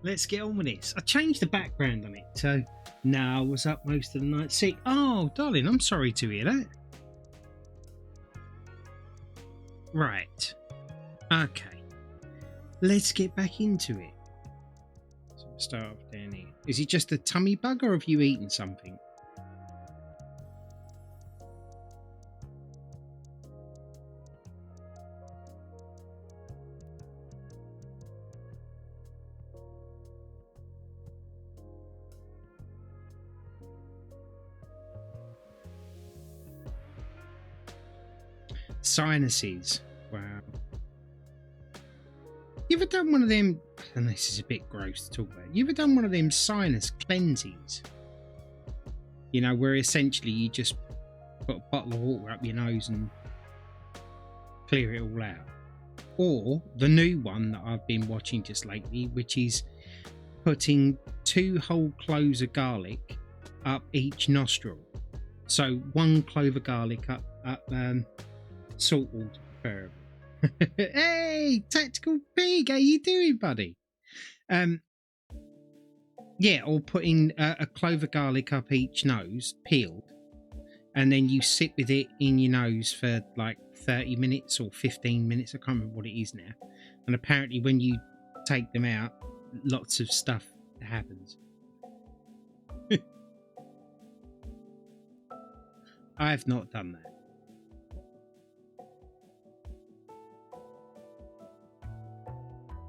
let's get on with this. I changed the background on it, so now I was up most of the night sick. Oh, darling, I'm sorry to hear that. Right. Okay. Let's get back into it. So we'll start off down here. Is it just a tummy bug, or have you eaten something? Sinuses. Wow. You ever done one of them, and this is a bit gross to talk about, you ever done one of them sinus cleanses? You know, where essentially you just put a bottle of water up your nose and clear it all out. Or the new one that I've been watching just lately, which is putting 2 whole cloves of garlic up each nostril. So 1 clove of garlic up salt water preferably. Hey, Tactical Pig, how you doing, buddy? Yeah, or putting a clove of garlic up each nose, peeled, and then you sit with it in your nose for like 30 minutes or 15 minutes. I can't remember what it is now. And apparently when you take them out, lots of stuff happens. I have not done that.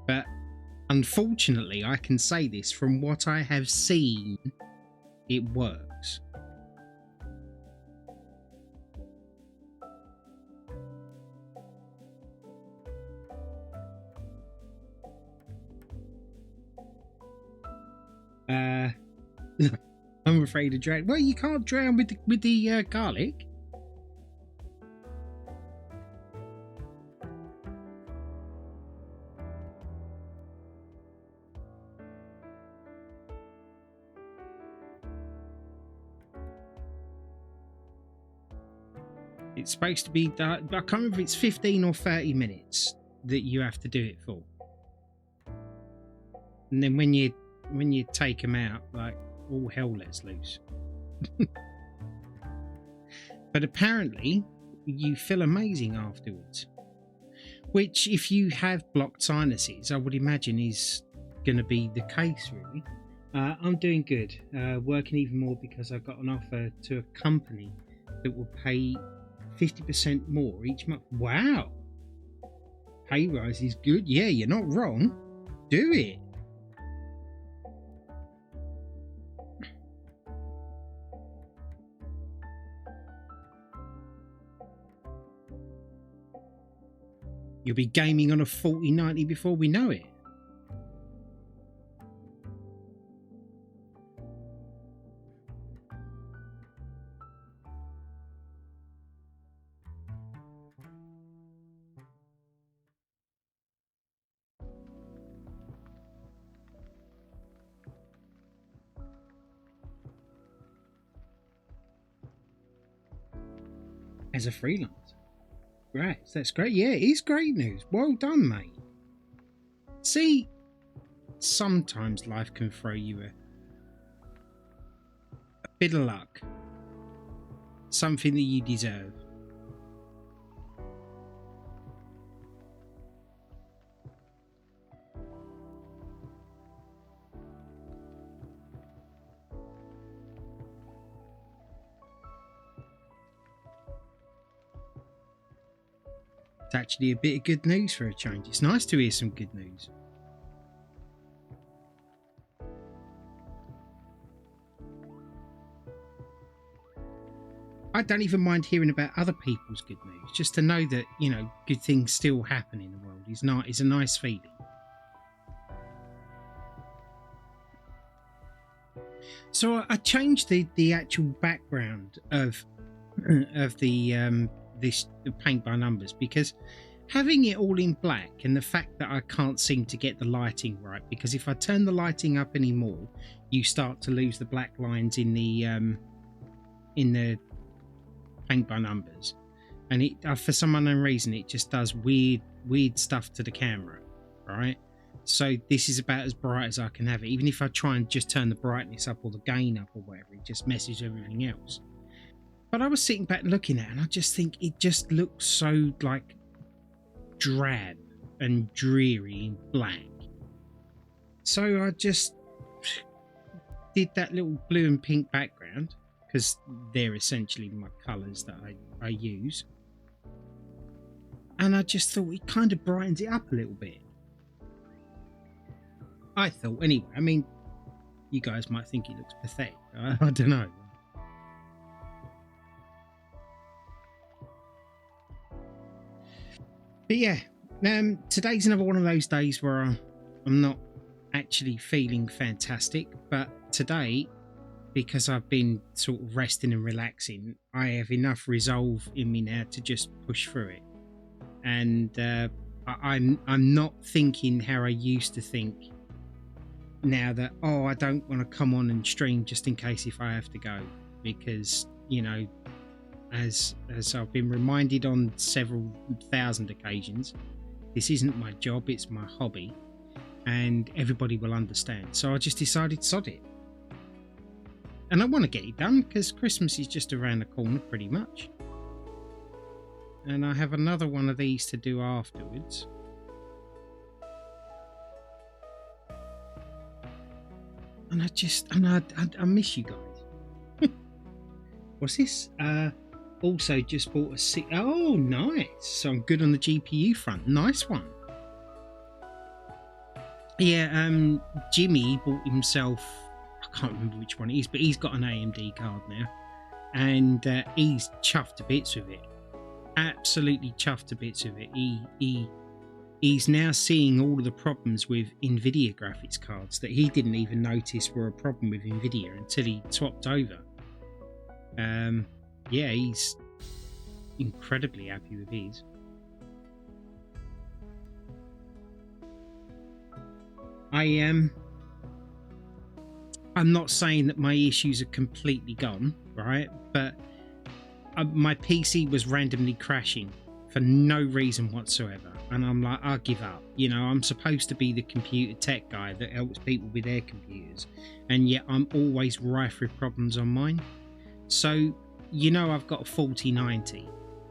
But unfortunately, I can say this, from what I have seen, it works. I'm afraid to drown. Well, you can't drown with the garlic. It's supposed to be, I can't remember if it's 15 or 30 minutes that you have to do it for. And then when you take them out, like, all hell lets loose. But apparently you feel amazing afterwards, which, if you have blocked sinuses, I would imagine is going to be the case, really. I'm doing good, working even more because I got an offer to a company that will pay 50% more each month. Wow, pay rise is good. Yeah, you're not wrong. Do it. You'll be gaming on a 4090 before we know it. As a freelancer. Right, that's great. Yeah, it is great news. Well done, mate. See, sometimes life can throw you a bit of luck. Something that you deserve. It's actually a bit of good news for a change. It's nice to hear some good news. I don't even mind hearing about other people's good news, just to know that, you know, good things still happen in the world is a nice feeling. So I changed the actual background of the paint by numbers, because having it all in black and the fact that I can't seem to get the lighting right, because if I turn the lighting up anymore, you start to lose the black lines in the paint by numbers, and it for some unknown reason it just does weird stuff to the camera, right? So this is about as bright as I can have it. Even if I try and just turn the brightness up or the gain up or whatever, it just messes everything else. But I was sitting back looking at it, and I just think it just looks so like drab and dreary and black. So I just did that little blue and pink background, because they're essentially my colours that I use. And I just thought it kind of brightens it up a little bit. I thought, anyway. I mean, you guys might think it looks pathetic. I don't know. But yeah, today's another one of those days where I'm not actually feeling fantastic. But today, because I've been sort of resting and relaxing, I have enough resolve in me now to just push through it. And I'm not thinking how I used to think now that, oh, I don't want to come on and stream just in case if I have to go, because, you know, as I've been reminded on several thousand occasions, this isn't my job, it's my hobby, and everybody will understand. So I just decided, sod it. And I want to get it done because Christmas is just around the corner pretty much. And I have another one of these to do afterwards. And I miss you guys. What's this? Also just bought a oh, nice. So I'm good on the GPU front. Nice one. Yeah, Jimmy bought himself, I can't remember which one it is, but he's got an AMD card now. And he's chuffed to bits with it. Absolutely chuffed to bits with it. He's now seeing all of the problems with Nvidia graphics cards that he didn't even notice were a problem with Nvidia until he swapped over. Yeah, he's incredibly happy with his. I'm not saying that my issues are completely gone, right? But my PC was randomly crashing for no reason whatsoever. And I'm like, I'll give up. You know, I'm supposed to be the computer tech guy that helps people with their computers. And yet I'm always rife with problems on mine. So, you know, I've got a 4090.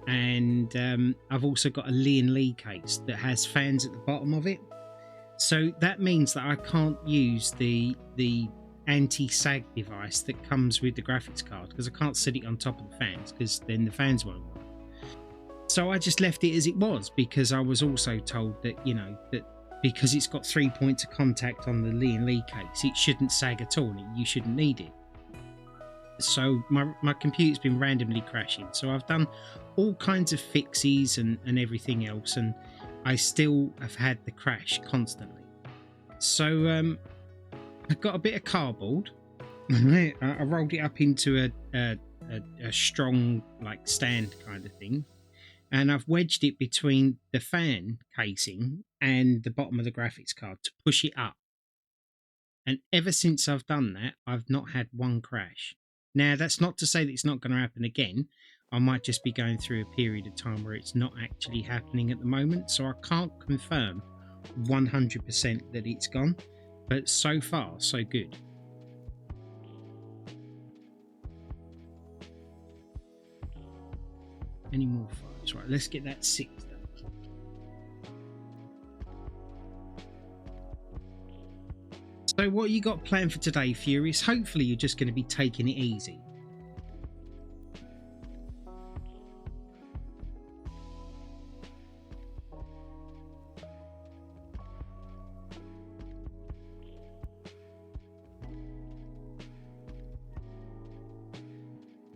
And I've also got a Lee case that has fans at the bottom of it. So that means that I can't use the anti-sag device that comes with the graphics card, because I can't sit it on top of the fans, because then the fans won't work. So I just left it as it was, because I was also told that, you know, that because it's got 3 points of contact on the Lee case, it shouldn't sag at all. You shouldn't need it. So my computer's been randomly crashing. So I've done all kinds of fixes and everything else, and I still have had the crash constantly. So I got a bit of cardboard. I rolled it up into a strong, like, stand kind of thing, and I've wedged it between the fan casing and the bottom of the graphics card to push it up. And ever since I've done that, I've not had one crash. Now, that's not to say that it's not going to happen again. I might just be going through a period of time where it's not actually happening at the moment, so I can't confirm 100% that it's gone. But so far, so good. Any more files? Right, let's get that 6 done. So what you got planned for today, Furious? Hopefully you're just going to be taking it easy.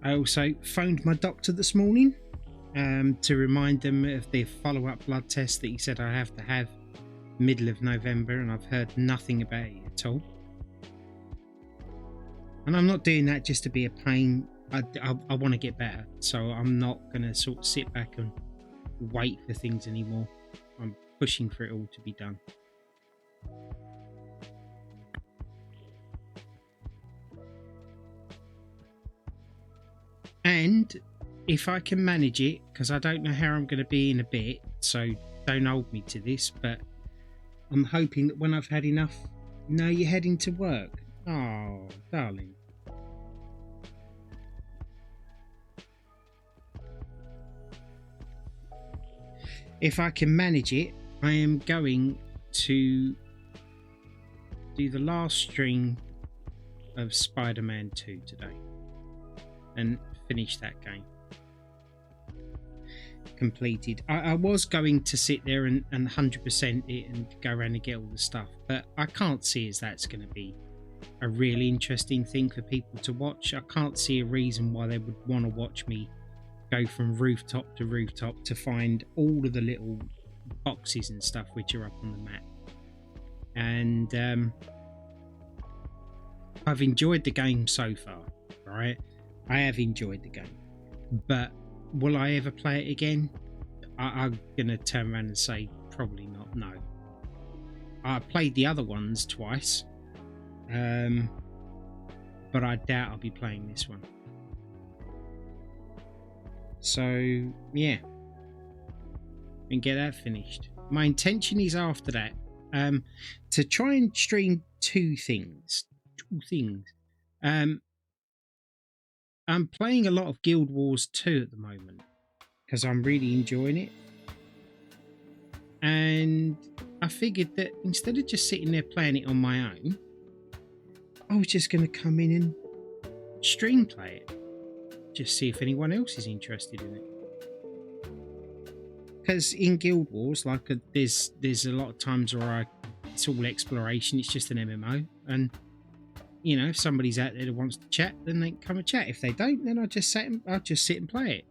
I also phoned my doctor this morning to remind them of their follow-up blood test that he said I have to have middle of November, and I've heard nothing about it at all. And I'm not doing that just to be a pain. I want to get better, so I'm not going to sort of sit back and wait for things anymore. I'm pushing for it all to be done. And if I can manage it, because I don't know how I'm going to be in a bit, so don't hold me to this, but I'm hoping that when I've had enough. No, you're heading to work. Oh, darling. If I can manage it, I am going to do the last stream of Spider-Man 2 today and finish that game. Completed. I was going to sit there and 100% it and go around and get all the stuff, but I can't see as that's going to be a really interesting thing for people to watch. I can't see a reason why they would want to watch me go from rooftop to rooftop to find all of the little boxes and stuff which are up on the map. And I've enjoyed the game so far, right? I have enjoyed the game, but will I ever play it again? I'm gonna turn around and say probably not. No, I played the other ones twice, but I doubt I'll be playing this one. So yeah, and get that finished. My intention is after that to try and stream two things. I'm playing a lot of Guild Wars 2 at the moment because I'm really enjoying it, and I figured that instead of just sitting there playing it on my own, I was just going to come in and stream play it, just see if anyone else is interested in it. Because in Guild Wars, like there's a lot of times where it's all exploration. It's just an MMO, and you know, if somebody's out there that wants to chat, then they can come and chat. If they don't, then I'll just sit and play it.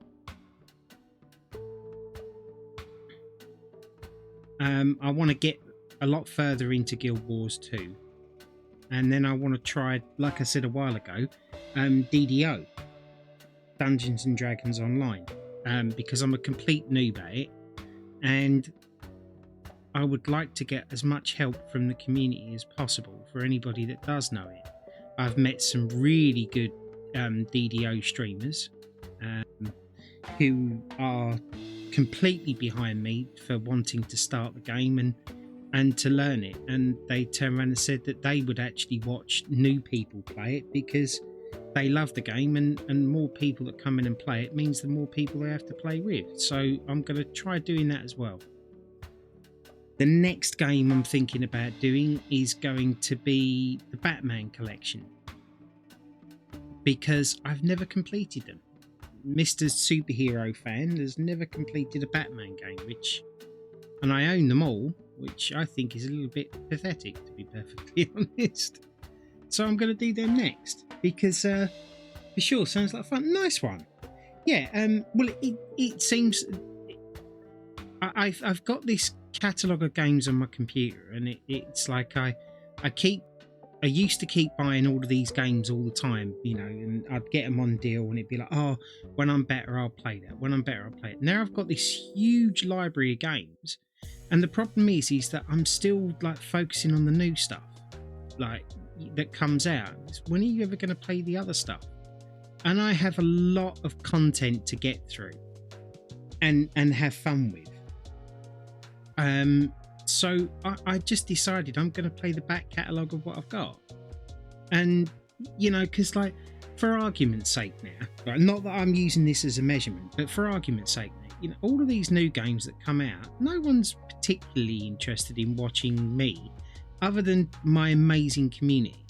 I want to get a lot further into Guild Wars 2, and then I want to try, like I said a while ago, DDO, Dungeons and Dragons Online, because I'm a complete noob at it, and I would like to get as much help from the community as possible for anybody that does know it. I've met some really good DDO streamers who are completely behind me for wanting to start the game and to learn it, and they turned around and said that they would actually watch new people play it because they love the game, and more people that come in and play it means the more people they have to play with. So I'm going to try doing that as well. The next game I'm thinking about doing is going to be the Batman collection, because I've never completed them. Mr. Superhero fan has never completed a Batman game, and I own them all, which I think is a little bit pathetic, to be perfectly honest. So I'm going to do them next, because for sure sounds like fun. Nice one. Yeah. Well, it seems I've got this catalogue of games on my computer, and it's like I used to keep buying all of these games all the time, you know, and I'd get them on deal, and it'd be like, oh, when I'm better I'll play that, when I'm better I'll play it. Now I've got this huge library of games, and the problem is that I'm still like focusing on the new stuff like that comes out. When are you ever going to play the other stuff? And I have a lot of content to get through and have fun with. So I just decided I'm going to play the back catalogue of what I've got. And, you know, because, like, for argument's sake now, like, not that I'm using this as a measurement, but for argument's sake now, you know, all of these new games that come out, no one's particularly interested in watching me other than my amazing community.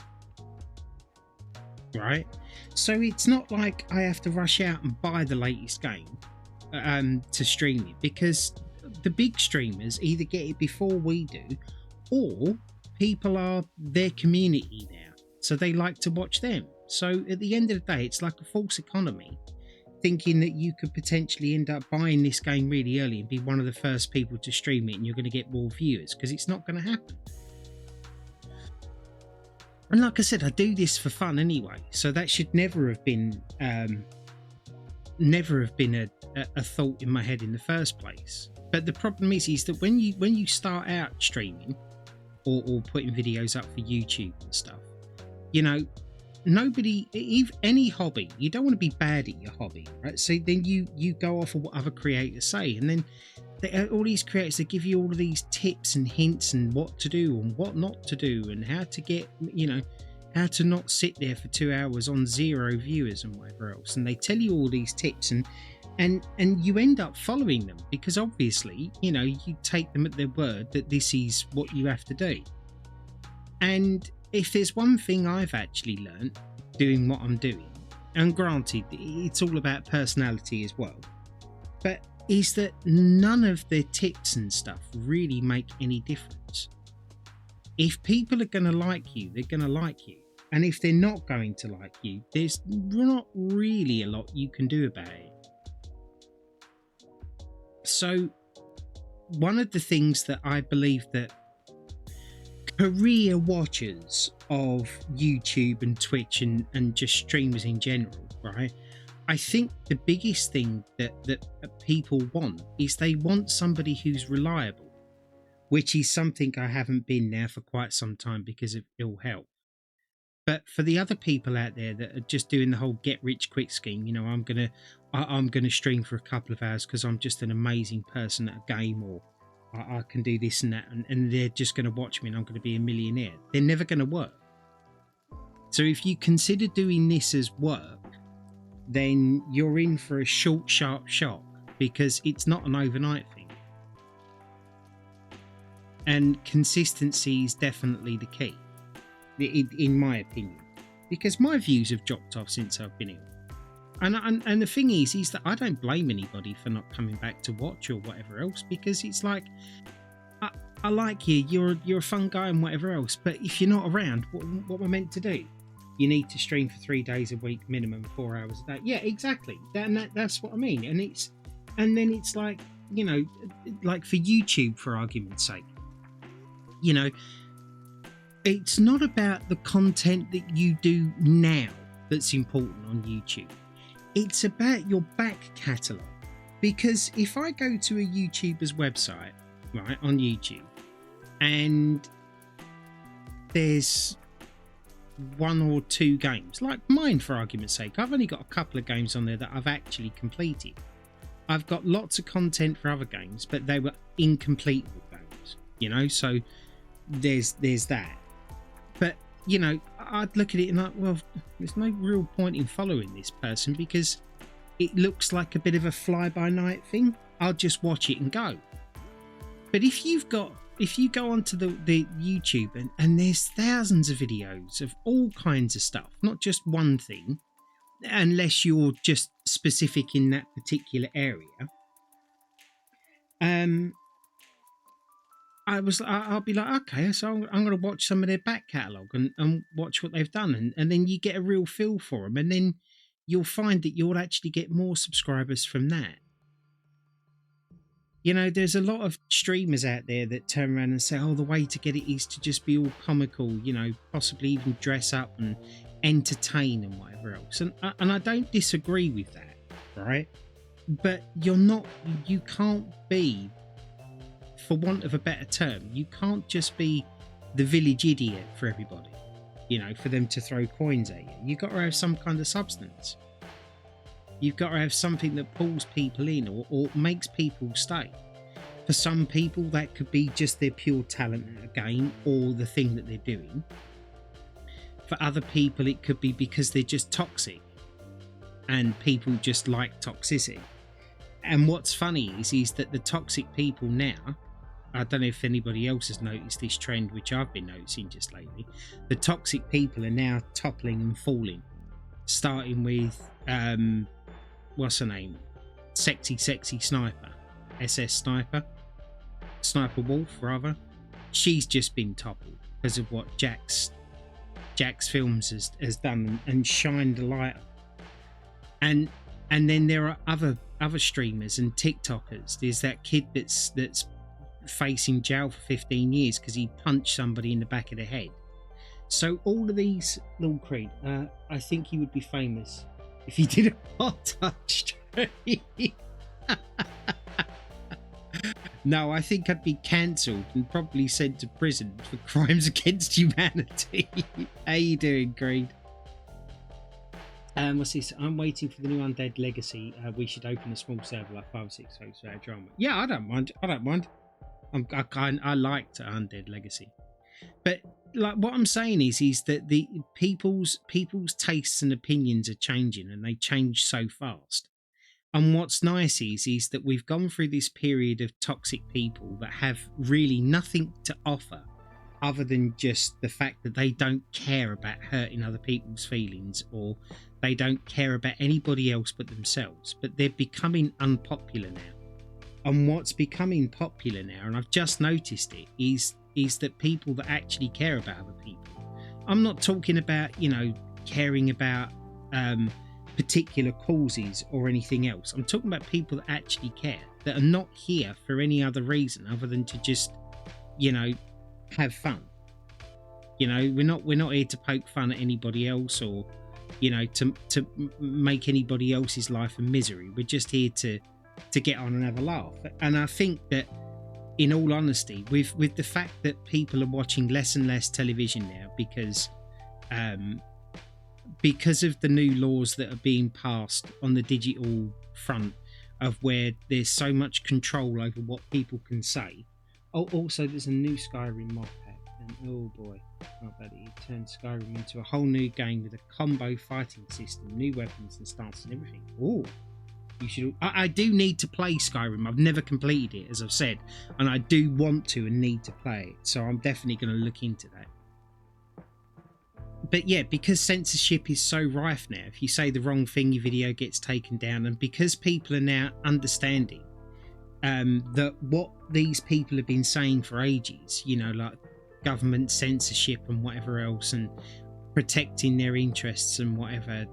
Right? So it's not like I have to rush out and buy the latest game to stream it, because the big streamers either get it before we do, or people are their community now, so they like to watch them. So at the end of the day, it's like a false economy, thinking that you could potentially end up buying this game really early and be one of the first people to stream it, and you're going to get more viewers, because it's not going to happen. And like I said, I do this for fun anyway, so that should never have been a thought in my head in the first place. But the problem is that when you start out streaming or putting videos up for YouTube and stuff, you know, any hobby, you don't want to be bad at your hobby, right? So then you go off of what other creators say, and then all these creators, they give you all of these tips and hints and what to do and what not to do and how to get, how to not sit there for 2 hours on 0 viewers and whatever else. And they tell you all these tips and you end up following them because obviously, you take them at their word that this is what you have to do. And if there's one thing I've actually learned doing what I'm doing, and granted, it's all about personality as well, but is that none of their tips and stuff really make any difference. If people are going to like you, they're going to like you. And if they're not going to like you, there's not really a lot you can do about it. So one of the things that I believe that career watchers of YouTube and Twitch and just streamers in general, right? I think the biggest thing that people want is they want somebody who's reliable, which is something I haven't been now for quite some time because of ill health. But for the other people out there that are just doing the whole get rich quick scheme, I'm gonna stream for a couple of hours because I'm just an amazing person at a game, or I can do this and that, and they're just going to watch me and I'm going to be a millionaire. They're never going to work. So if you consider doing this as work, then you're in for a short, sharp shock because it's not an overnight thing. And consistency is definitely the key, in my opinion, because my views have dropped off since I've been ill. And the thing is that I don't blame anybody for not coming back to watch or whatever else, because it's like, I like you, you're a fun guy and whatever else, but if you're not around, what am I meant to do? You need to stream for 3 days a week, minimum 4 hours a day. Yeah, exactly. That's what I mean. And then it's like, like for YouTube, for argument's sake, it's not about the content that you do now that's important on YouTube. It's about your back catalogue. Because if I go to a YouTuber's website, right, on YouTube, and there's 1 or 2 games, like mine for argument's sake, I've only got a couple of games on there that I've actually completed. I've got lots of content for other games, but they were incompletable games, so there's that. But I'd look at it and like, well, there's no real point in following this person because it looks like a bit of a fly-by-night thing. I'll just watch it and go. But if you go onto the YouTube and there's thousands of videos of all kinds of stuff, not just one thing, unless you're just specific in that particular area, I'll be like, okay, so I'm going to watch some of their back catalogue and watch what they've done. And then you get a real feel for them. And then you'll find that you'll actually get more subscribers from that. There's a lot of streamers out there that turn around and say, oh, the way to get it is to just be all comical, possibly even dress up and entertain and whatever else. And I don't disagree with that, right? But you can't be, for want of a better term, you can't just be the village idiot for everybody, for them to throw coins at you. You've got to have some kind of substance. You've got to have something that pulls people in or makes people stay. For some people, that could be just their pure talent at a game or the thing that they're doing. For other people, it could be because they're just toxic and people just like toxicity. And what's funny is that the toxic people now, I don't know if anybody else has noticed this trend, which I've been noticing just lately, the toxic people are now toppling and falling. Starting with, what's her name? Sexy Sniper. SS Sniper Wolf, rather. She's just been toppled because of what Jack's Films has done and shined a light on. And then there are other streamers and TikTokers. There's that kid that's facing jail for 15 years because he punched somebody in the back of the head. So all of these, Lord Creed, I think he would be famous if he did a hot touch stream. No, I think I'd be cancelled and probably sent to prison for crimes against humanity. How you doing, Creed? What's this? I'm waiting for the new Undead Legacy. We should open a small server like 5 or 6 folks without drama. Yeah, I don't mind. I don't mind. I liked Undead Legacy, but like what I'm saying is that the people's tastes and opinions are changing, and they change so fast. And what's nice is that we've gone through this period of toxic people that have really nothing to offer other than just the fact that they don't care about hurting other people's feelings, or they don't care about anybody else but themselves. But they're becoming unpopular now. And what's becoming popular now, and I've just noticed it, is that people that actually care about other people. I'm not talking about, caring about particular causes or anything else. I'm talking about people that actually care, that are not here for any other reason other than to just, have fun. We're not here to poke fun at anybody else, or to make anybody else's life a misery. We're just here to get on and have a laugh. And I think that, in all honesty, with the fact that people are watching less and less television now because of the new laws that are being passed on the digital front, of where there's so much control over what people can say. Oh, also there's a new Skyrim mod pack, and oh boy, how about it turned Skyrim into a whole new game with a combo fighting system, new weapons and stats and everything. Oh, you should. I do need to play Skyrim. I've never completed it, as I've said, and I do want to and need to play it, so I'm definitely going to look into that. But yeah, because censorship is so rife now, if you say the wrong thing, your video gets taken down, and because people are now understanding that what these people have been saying for ages, like government censorship and whatever else, and protecting their interests and whatever,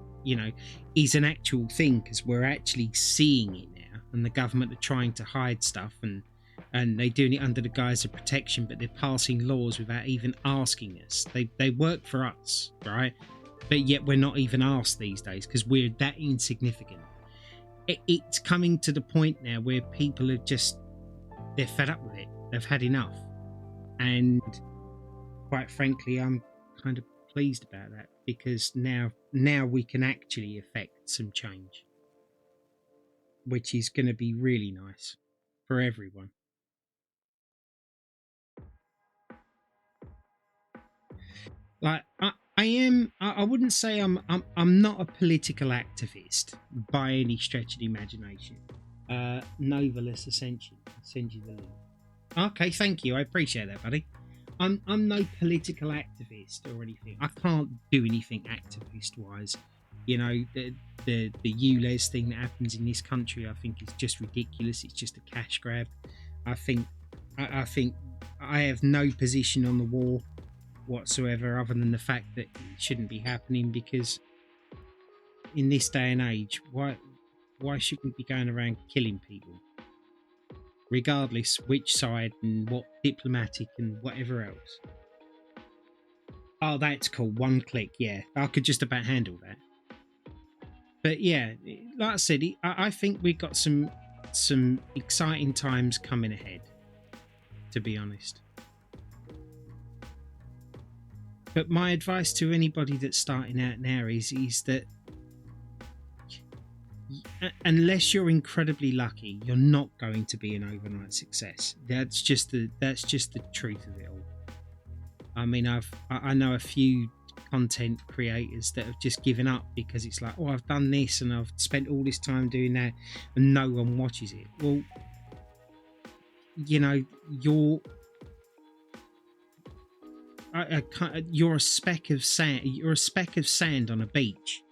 is an actual thing, because we're actually seeing it now, and the government are trying to hide stuff, and they're doing it under the guise of protection, but they're passing laws without even asking us. They work for us, right? But yet we're not even asked these days, because we're that insignificant. It's coming to the point now where people are they're fed up with it. They've had enough. And quite frankly, I'm kind of pleased about that, because now we can actually affect some change, which is going to be really nice for everyone. Like I wouldn't say I'm not a political activist by any stretch of the imagination. Novelist Ascension, send you the link. Okay, thank you, I appreciate that, buddy. I'm no political activist or anything. I can't do anything activist wise. The ULEZ thing that happens in this country, I think is just ridiculous. It's just a cash grab. I think I have no position on the war whatsoever, other than the fact that it shouldn't be happening, because in this day and age, why shouldn't we be going around killing people, regardless which side and what diplomatic and whatever else? Oh, that's cool. One click. Yeah, I could just about handle that. But yeah, like I said, I think we've got some exciting times coming ahead, to be honest. But my advice to anybody that's starting out now is that unless you're incredibly lucky, you're not going to be an overnight success. That's just the truth of it all. I mean, I know a few content creators that have just given up because it's like, oh, I've done this and I've spent all this time doing that and no one watches it. Well, you're a speck of sand. You're a speck of sand on a beach.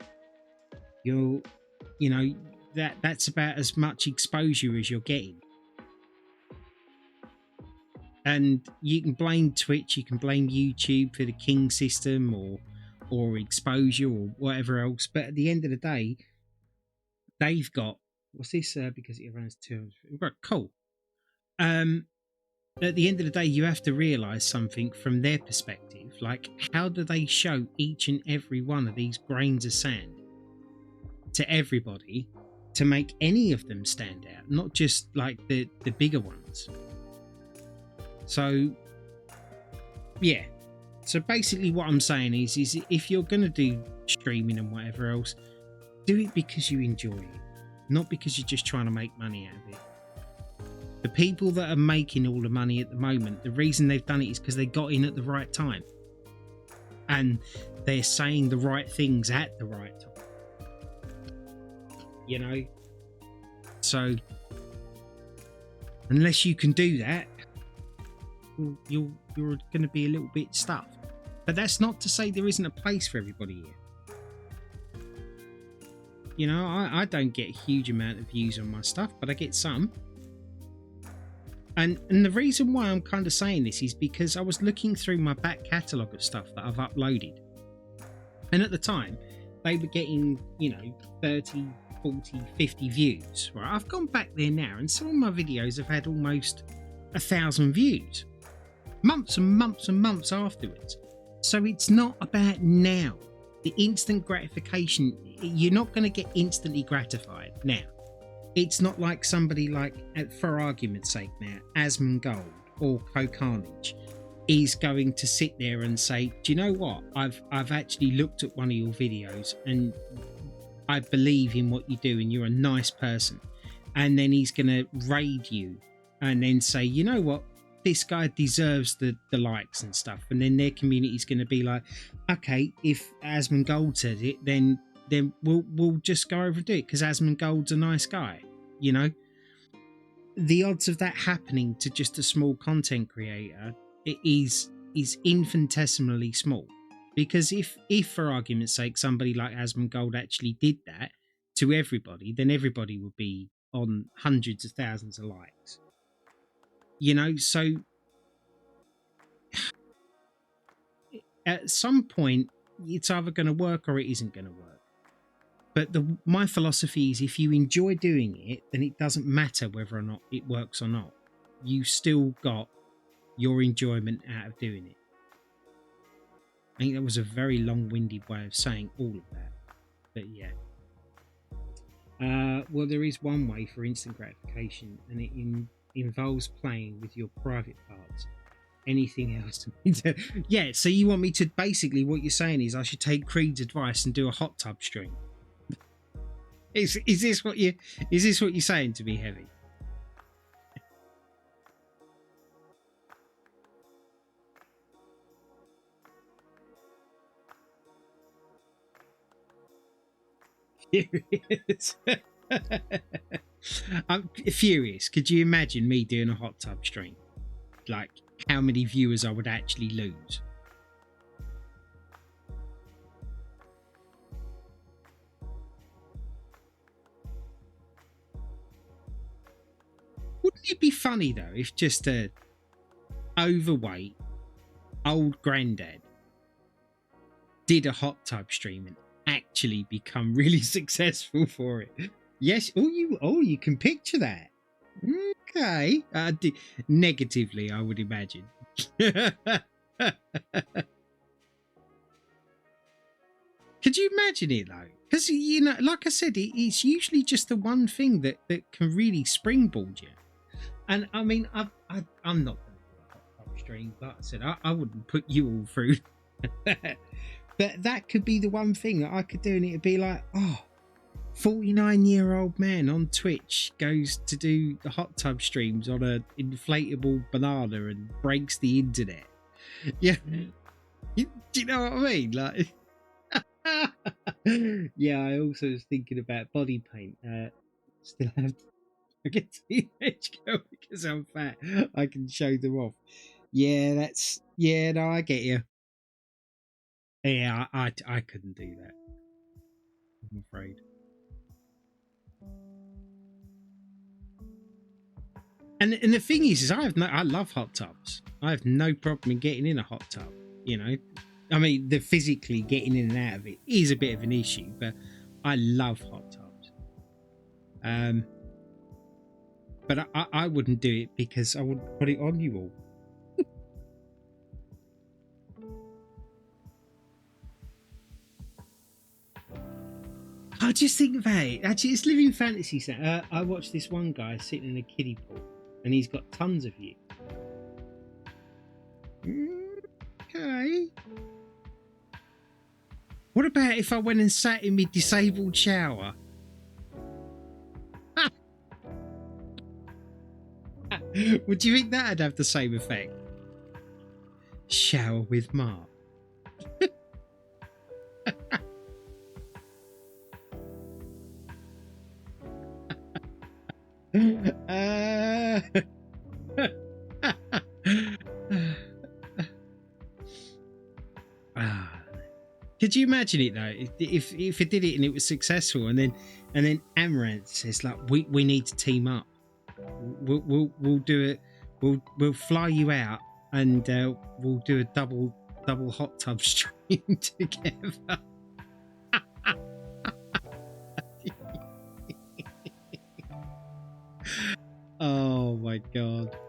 That's about as much exposure as you're getting. And you can blame Twitch, you can blame YouTube for the king system or exposure or whatever else. But at the end of the day, they've got, what's this? Because it runs 200. Right, cool. At the end of the day, you have to realise something from their perspective. Like, how do they show each and every one of these grains of sand to everybody to make any of them stand out? Not just like the bigger ones. So, yeah. So basically what I'm saying is if you're going to do streaming and whatever else, do it because you enjoy it, not because you're just trying to make money out of it. The people that are making all the money at the moment, the reason they've done it is because they got in at the right time. And they're saying the right things at the right time. You know? So, unless you can do that, you're going to be a little bit stuffed. But that's not to say there isn't a place for everybody here. You know, I don't get a huge amount of views on my stuff, but I get some. And the reason why I'm kind of saying this is because I was looking through my back catalogue of stuff that I've uploaded. And at the time, they were getting, 30, 40, 50 views. Right? I've gone back there now, and some of my videos have had almost 1,000 views. Months and months and months afterwards. So it's not about now. The instant gratification, you're not going to get instantly gratified now. It's not like somebody like, for argument's sake now, Asmongold or Co-Carnage is going to sit there and say, do you know what? I've actually looked at one of your videos and I believe in what you do and you're a nice person. And then he's going to raid you and then say, you know what? This guy deserves the likes and stuff. And then their community's going to be like, okay, if Asmongold said it, then we'll just go over and do it because Asmongold's a nice guy, you know. The odds of that happening to just a small content creator is infinitesimally small, because if for argument's sake somebody like Asmongold actually did that to everybody, then everybody would be on hundreds of thousands of likes, you know. So at some point it's either going to work or it isn't going to work. But my philosophy is if you enjoy doing it, then it doesn't matter whether or not it works or not. You still got your enjoyment out of doing it. I think that was a very long-winded way of saying all of that. But yeah. Well, there is one way for instant gratification, and it involves playing with your private parts. Anything else? Yeah, so you want me to, basically what you're saying is I should take Creed's advice and do a hot tub stream. Is this what you're saying to me, Heavy? Furious. I'm furious. Could you imagine me doing a hot tub stream? Like how many viewers I would actually lose? Wouldn't it be funny though if just a overweight old granddad did a hot tub stream and actually become really successful for it? Yes. You can picture that. Okay. Negatively, I would imagine. Could you imagine it though? Because, you know, like I said, it's usually just the one thing that can really springboard you. And I mean, I'm not going to do a hot tub stream, but I said I wouldn't put you all through. But that could be the one thing that I could do, and it'd be like, 49-year-old man on Twitch goes to do the hot tub streams on an inflatable banana and breaks the internet. Yeah. Do you know what I mean? Like, yeah, I also was thinking about body paint. Still have to get teenage girl because I'm fat. I can show them off. Yeah, no, I get you. Yeah, I couldn't do that, I'm afraid. And the thing is I love hot tubs. I have no problem in getting in a hot tub. You know, I mean, the physically getting in and out of it is a bit of an issue, but I love hot tubs. But I wouldn't do it because I wouldn't put it on you all. I just think about it. Actually, it's living fantasy. I watched this one guy sitting in a kiddie pool, and he's got tons of you. Okay. What about if I went and sat in my disabled shower? Would you think that'd have the same effect? Shower with Mark. Could you imagine it though? If it did it and it was successful, and then Amaranth says like, we need to team up. We'll do it. We'll fly you out, and we'll do a double hot tub stream together. Oh my god.